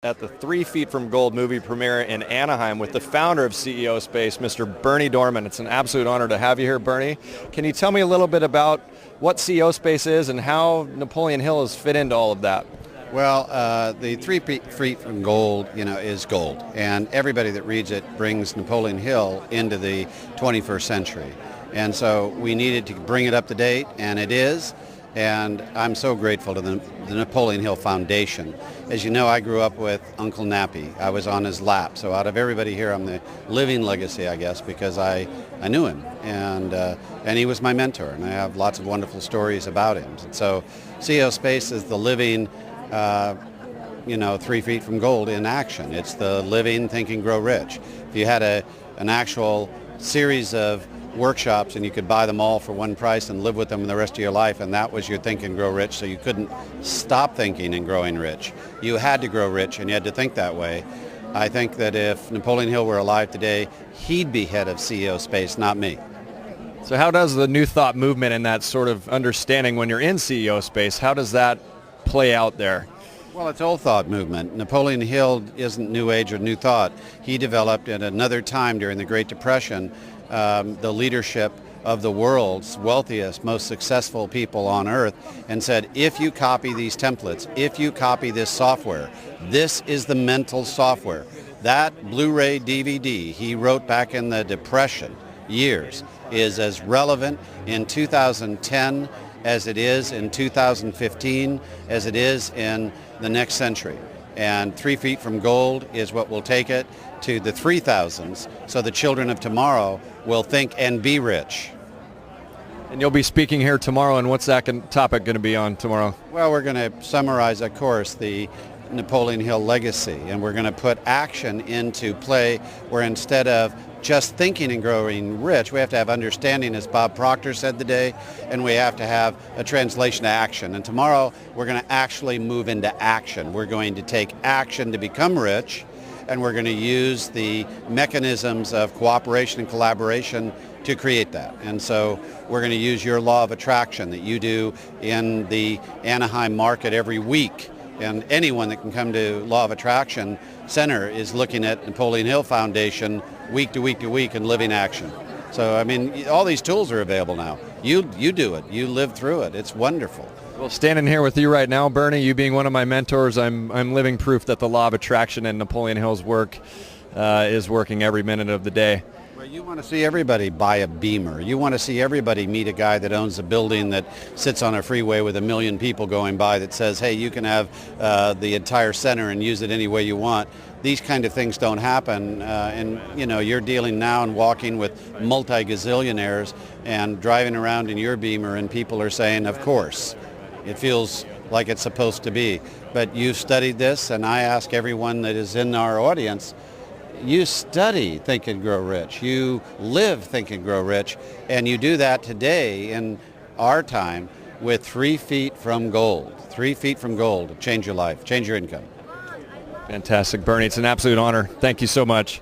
At the 3 Feet from Gold movie premiere in Anaheim with the founder of CEO Space, Mr. Bernie Dorman. It's an absolute honor to have you here, Bernie. Can you tell me a little bit about what CEO Space is and how Napoleon Hill has fit into all of that? Well, the 3 Feet from Gold, is gold, and everybody that reads it brings Napoleon Hill into the 21st century. And so we needed to bring it up to date, and it is. And I'm so grateful to the Napoleon Hill Foundation. As you know, I grew up with Uncle Nappy. I was on his lap. So out of everybody here, I'm the living legacy, I guess, because I knew him. And he was my mentor. And I have lots of wonderful stories about him. And so CEO Space is the living, 3 Feet from Gold in action. It's the living Think and Grow Rich. If you had an actual series of workshops and you could buy them all for one price and live with them the rest of your life, and that was your Think and Grow Rich, so you couldn't stop thinking and growing rich. You had to grow rich and you had to think that way. I think that if Napoleon Hill were alive today, he'd be head of CEO Space, not me. So how does the New Thought movement and that sort of understanding when you're in CEO Space, how does that play out there? Well, it's Old Thought movement. Napoleon Hill isn't New Age or New Thought. He developed at another time during the Great Depression the leadership of the world's wealthiest, most successful people on earth, and said, if you copy these templates, if you copy this software, this is the mental software. That Blu-ray DVD he wrote back in the Depression years is as relevant in 2010 as it is in 2015, as it is in the next century. And 3 Feet from Gold is what will take it to the 3000s, so the children of tomorrow will think and be rich. And you'll be speaking here tomorrow, and what's that topic going to be on tomorrow? Well, we're going to summarize, of course, the Napoleon Hill legacy, and we're going to put action into play where instead of just thinking and growing rich, we have to have understanding, as Bob Proctor said today, and we have to have a translation to action. And tomorrow, we're going to actually move into action. We're going to take action to become rich, and we're going to use the mechanisms of cooperation and collaboration to create that. And so we're going to use your law of attraction that you do in the Anaheim market every week. And anyone that can come to Law of Attraction Center is looking at Napoleon Hill Foundation week to week to week in living action. So, I mean, all these tools are available now. You do it. You live through it. It's wonderful. Well, standing here with you right now, Bernie, you being one of my mentors, I'm living proof that the Law of Attraction and Napoleon Hill's work is working every minute of the day. Well, you want to see everybody buy a Beamer. You want to see everybody meet a guy that owns a building that sits on a freeway with 1 million people going by that says, hey, you can have the entire center and use it any way you want. These kind of things don't happen. You're dealing now and walking with multi-gazillionaires and driving around in your Beamer, and people are saying, of course, it feels like it's supposed to be. But you studied this, and I ask everyone that is in our audience, you study Think and Grow Rich. You live Think and Grow Rich, and you do that today in our time with 3 Feet from Gold. 3 Feet from Gold. Change your life. Change your income. Fantastic, Bernie. It's an absolute honor. Thank you so much.